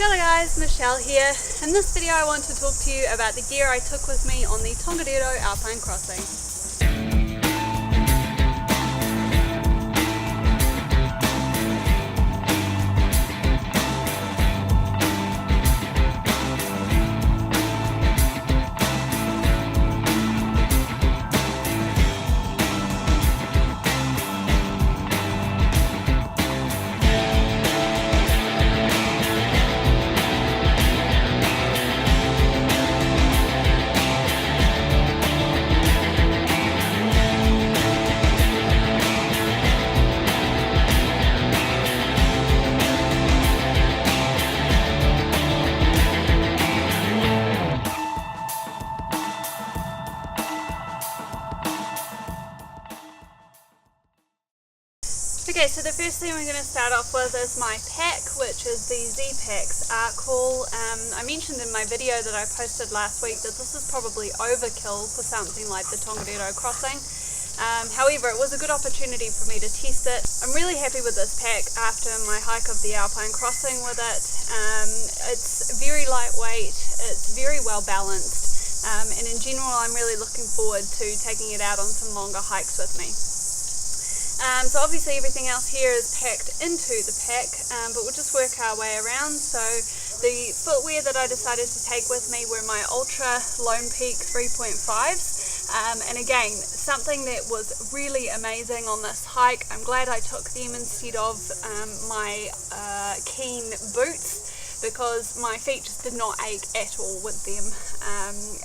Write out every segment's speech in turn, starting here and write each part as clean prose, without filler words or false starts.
Hello guys, Michelle here. In this video I want to talk to you about the gear I took with me on the Tongariro Alpine Crossing. Okay, so the first thing we're going to start off with is my pack, which is the Z-Pack's Art Call. I mentioned in my video that I posted last week that this is probably overkill for something like the Tongariro Crossing. However, it was a good opportunity for me to test it. I'm really happy with this pack after my hike of the Alpine Crossing with it. It's very lightweight, it's very well balanced, and in general I'm really looking forward to taking it out on some longer hikes with me. So obviously everything else here is packed into the pack, but we'll just work our way around. So the footwear that I decided to take with me were my Ultra Lone Peak 3.5s, and again, something that was really amazing on this hike. I'm glad I took them instead of my Keen boots, because my feet just did not ache at all with them,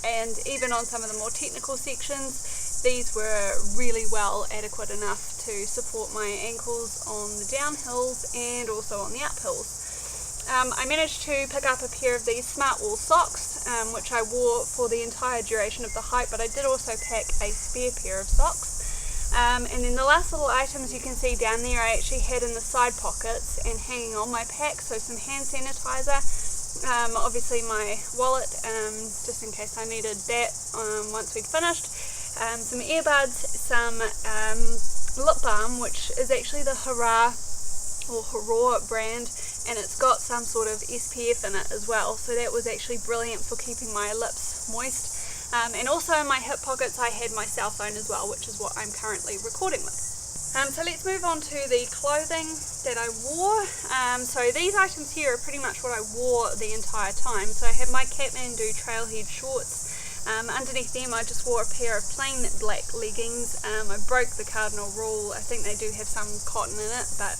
and even on some of the more technical sections these were really well adequate enough to support my ankles on the downhills and also on the uphills. I managed to pick up a pair of these Smart Wool socks, which I wore for the entire duration of the hike, but I did also pack a spare pair of socks. And then the last little items you can see down there I actually had in the side pockets and hanging on my pack, so some hand sanitizer, obviously my wallet, just in case I needed that once we'd finished. Some earbuds, some lip balm, which is actually the Hurrah brand, and it's got some sort of SPF in it as well, so that was actually brilliant for keeping my lips moist. And also in my hip pockets I had my cell phone as well, which is what I'm currently recording with. So let's move on to the clothing that I wore. So these items here are pretty much what I wore the entire time. So I had my Kathmandu trailhead shorts. Underneath them I just wore a pair of plain black leggings. I broke the cardinal rule. I think they do have some cotton in it, but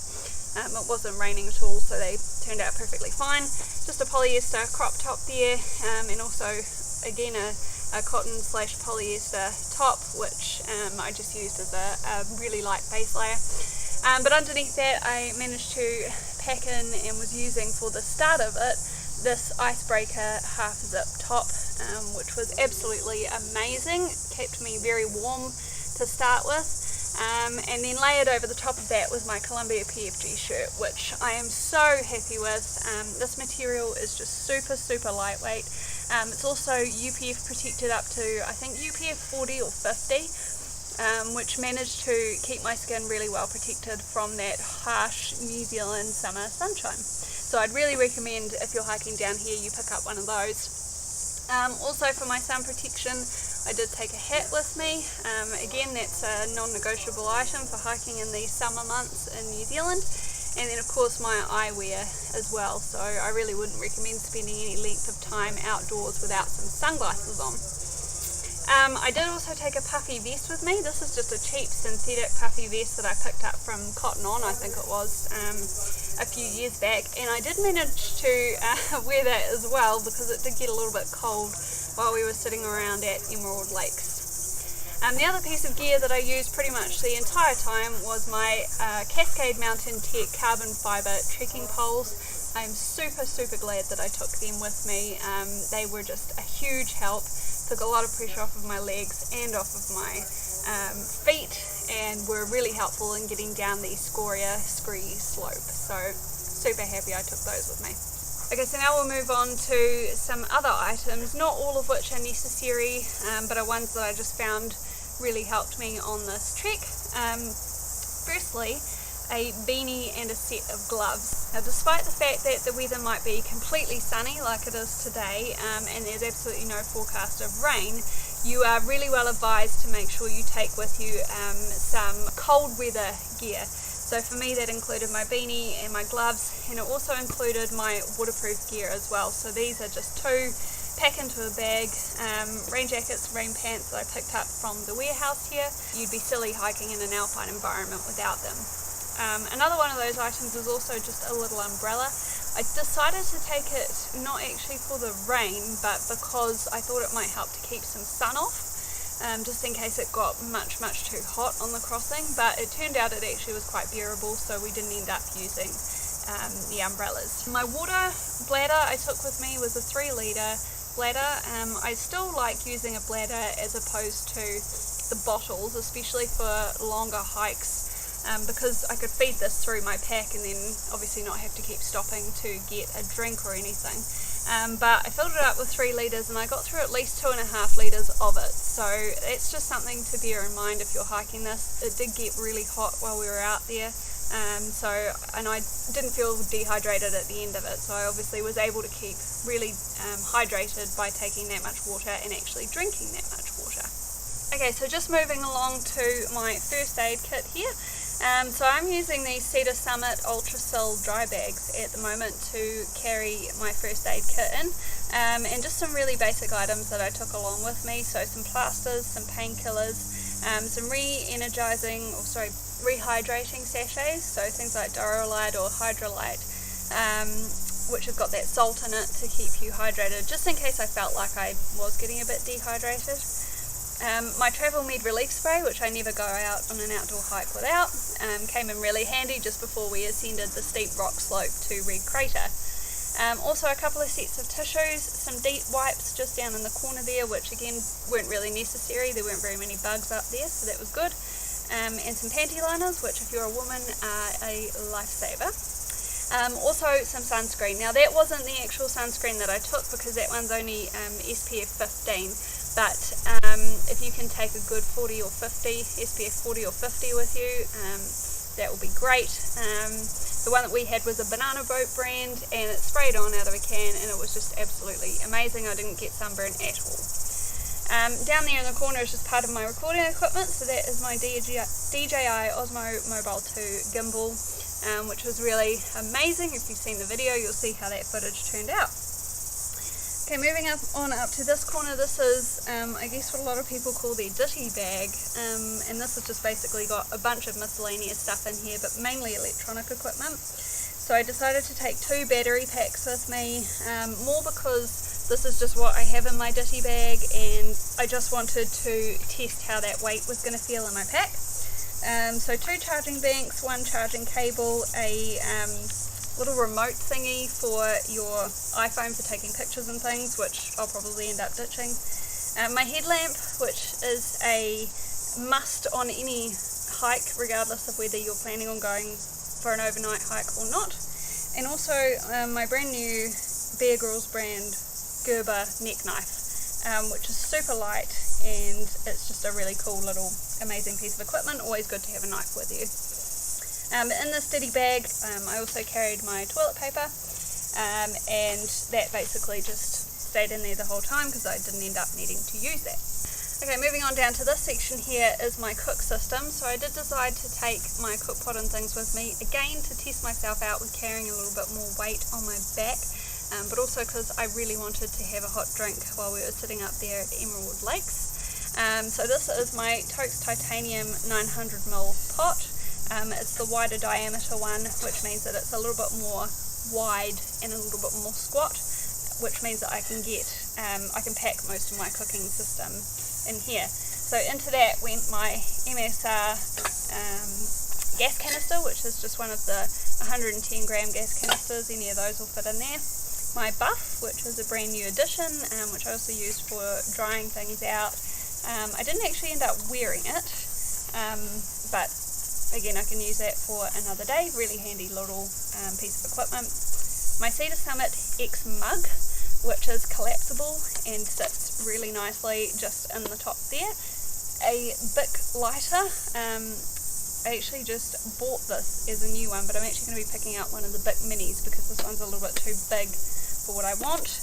it wasn't raining at all, so they turned out perfectly fine. Just a polyester crop top there, and also again a cotton / polyester top, which I just used as a really light base layer. But underneath that I managed to pack in and was using for the start of it this icebreaker half zip top, which was absolutely amazing. Kept me very warm to start with, and then layered over the top of that was my Columbia PFG shirt, which I am so happy with. This material is just super lightweight. It's also UPF protected up to I think UPF 40 or 50, which managed to keep my skin really well protected from that harsh New Zealand summer sunshine. So I'd really recommend, if you're hiking down here, you pick up one of those. Also for my sun protection I did take a hat with me. Again, that's a non-negotiable item for hiking in the summer months in New Zealand. And then of course my eyewear as well, so I really wouldn't recommend spending any length of time outdoors without some sunglasses on. I did also take a puffy vest with me. This is just a cheap synthetic puffy vest that I picked up from Cotton On, I think it was, a few years back, and I did manage to wear that as well because it did get a little bit cold while we were sitting around at Emerald Lakes. The other piece of gear that I used pretty much the entire time was my Cascade Mountain Tech carbon fibre trekking poles. I'm super glad that I took them with me. They were just a huge help. Took a lot of pressure off of my legs and off of my feet, and were really helpful in getting down the Scoria Scree slope. So super happy I took those with me. Okay, so now we'll move on to some other items, not all of which are necessary, but are ones that I just found really helped me on this trek. Firstly, a beanie and a set of gloves. Now, despite the fact that the weather might be completely sunny like it is today, and there's absolutely no forecast of rain, you are really well advised to make sure you take with you some cold weather gear. So for me that included my beanie and my gloves, and it also included my waterproof gear as well. So these are just two pack into a bag, rain jackets, rain pants that I picked up from the warehouse here. You'd be silly hiking in an alpine environment without them. Another one of those items was also just a little umbrella. I decided to take it not actually for the rain, but because I thought it might help to keep some sun off, just in case it got much too hot on the crossing. But it turned out it actually was quite bearable, so we didn't end up using the umbrellas. My water bladder I took with me was a 3-litre bladder. I still like using a bladder as opposed to the bottles, especially for longer hikes, because I could feed this through my pack and then obviously not have to keep stopping to get a drink or anything. But I filled it up with 3 litres and I got through at least 2.5 litres of it. So it's just something to bear in mind if you're hiking this. It did get really hot while we were out there. And I didn't feel dehydrated at the end of it, so I obviously was able to keep really hydrated by taking that much water and actually drinking that much water. Okay, so just moving along to my first aid kit here. So I'm using these Cedar Summit Ultra Sil dry bags at the moment to carry my first aid kit in, and just some really basic items that I took along with me. So some plasters, some painkillers, some rehydrating sachets, so things like Diarrolite or Hydrolyte, which have got that salt in it to keep you hydrated, just in case I felt like I was getting a bit dehydrated. My Travel Med Relief Spray, which I never go out on an outdoor hike without, came in really handy just before we ascended the steep rock slope to Red Crater. Also a couple of sets of tissues, some deep wipes just down in the corner there, which again weren't really necessary. There weren't very many bugs up there, so that was good. And some panty liners, which if you're a woman are a lifesaver. Also some sunscreen. Now that wasn't the actual sunscreen that I took because that one's only SPF 15, but if you can take a good 40 or 50, SPF 40 or 50 with you, that will be great. The one that we had was a Banana Boat brand, and it sprayed on out of a can and it was just absolutely amazing. I didn't get sunburn at all. Down there in the corner is just part of my recording equipment, so that is my DJI Osmo Mobile 2 gimbal, which was really amazing. If you've seen the video, you'll see how that footage turned out. Okay, moving up to this corner, this is I guess what a lot of people call their ditty bag, and this has just basically got a bunch of miscellaneous stuff in here, but mainly electronic equipment. So I decided to take 2 battery packs with me, more because this is just what I have in my ditty bag, and I just wanted to test how that weight was going to feel in my pack. So 2 charging banks, 1 charging cable, a little remote thingy for your iPhone for taking pictures and things, which I'll probably end up ditching. My headlamp, which is a must on any hike, regardless of whether you're planning on going for an overnight hike or not. And also my brand new Bear Grylls brand Gerber neck knife, which is super light, and it's just a really cool little amazing piece of equipment. Always good to have a knife with you. In this ditty bag I also carried my toilet paper, and that basically just stayed in there the whole time because I didn't end up needing to use that. Okay, moving on down to this section here is my cook system. So I did decide to take my cook pot and things with me, again to test myself out with carrying a little bit more weight on my back, but also because I really wanted to have a hot drink while we were sitting up there at Emerald Lakes. So this is my Toaks Titanium 900ml pot. It's the wider diameter one, which means that it's a little bit more wide and a little bit more squat, which means that I can pack most of my cooking system in here. So into that went my MSR gas canister, which is just one of the 110 gram gas canisters. Any of those will fit in there. My buff, which is a brand new addition, which I also used for drying things out. I didn't actually end up wearing it, but again I can use that for another day. Really handy little piece of equipment. My Cedar Summit X mug, which is collapsible and sits really nicely just in the top there. A Bic lighter, I actually just bought this as a new one, but I'm actually going to be picking out one of the big minis because this one's a little bit too big for what I want.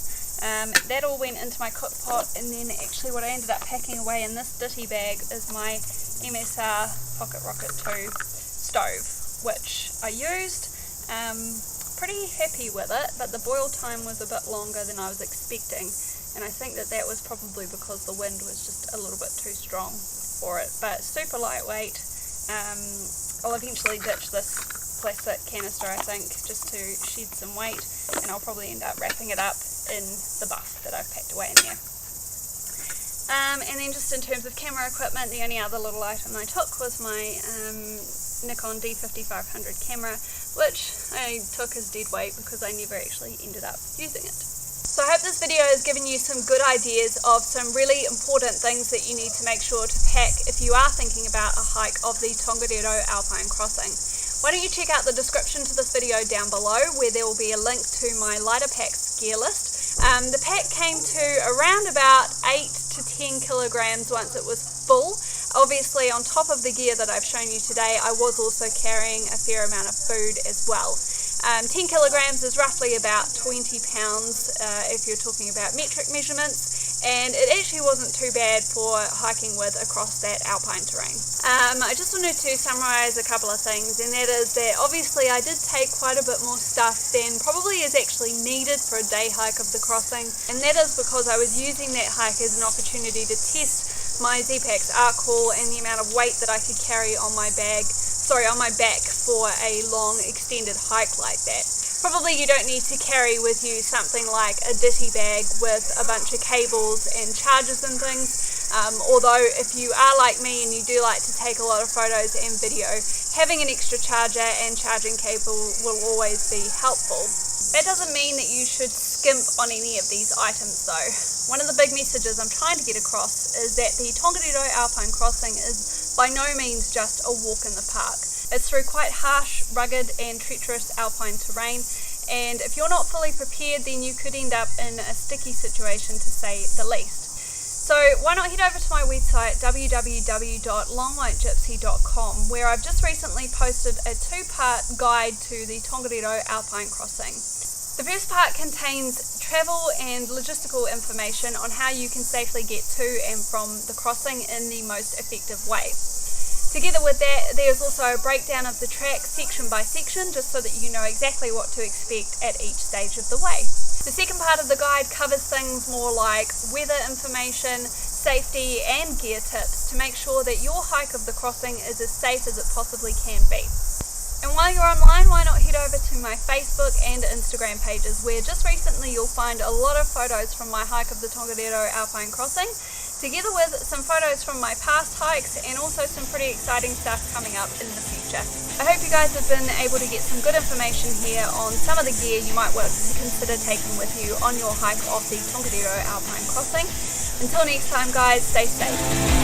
That all went into my cook pot, and then actually what I ended up packing away in this ditty bag is my MSR Pocket Rocket 2 stove, which I used. Pretty happy with it, but the boil time was a bit longer than I was expecting, and I think that was probably because the wind was just a little bit too strong for it, but super lightweight. I'll eventually ditch this plastic canister, I think, just to shed some weight, and I'll probably end up wrapping it up in the buff that I've packed away in there. And then just in terms of camera equipment, the only other little item I took was my Nikon D5500 camera, which I took as dead weight because I never actually ended up using it. So I hope this video has given you some good ideas of some really important things that you need to make sure to pack if you are thinking about a hike of the Tongariro Alpine Crossing. Why don't you check out the description to this video down below, where there will be a link to my lighter packs gear list. The pack came to around about 8 to 10 kilograms once it was full. Obviously, on top of the gear that I've shown you today, I was also carrying a fair amount of food as well. 10 kilograms is roughly about 20 pounds if you're talking about metric measurements, and it actually wasn't too bad for hiking with across that alpine terrain. I just wanted to summarize a couple of things, and that is that obviously I did take quite a bit more stuff than probably is actually needed for a day hike of the crossing, and that is because I was using that hike as an opportunity to test my Z-Pack's arc haul and the amount of weight that I could carry on my back for a long extended hike like that. Probably you don't need to carry with you something like a ditty bag with a bunch of cables and chargers and things, although if you are like me and you do like to take a lot of photos and video, having an extra charger and charging cable will always be helpful. That doesn't mean that you should skimp on any of these items though. One of the big messages I'm trying to get across is that the Tongariro Alpine Crossing is by no means just a walk in the park. It's through quite harsh, rugged and treacherous alpine terrain, and if you're not fully prepared, then you could end up in a sticky situation, to say the least. So why not head over to my website www.longwhitegypsy.com, where I've just recently posted a 2-part guide to the Tongariro Alpine Crossing. The first part contains travel and logistical information on how you can safely get to and from the crossing in the most effective way. Together with that, there's also a breakdown of the track section by section, just so that you know exactly what to expect at each stage of the way. The second part of the guide covers things more like weather information, safety and gear tips to make sure that your hike of the crossing is as safe as it possibly can be. And while you're online, why not head over to my Facebook and Instagram pages, where just recently you'll find a lot of photos from my hike of the Tongariro Alpine Crossing, together with some photos from my past hikes and also some pretty exciting stuff coming up in the future. I hope you guys have been able to get some good information here on some of the gear you might want to consider taking with you on your hike of the Tongariro Alpine Crossing. Until next time guys, stay safe.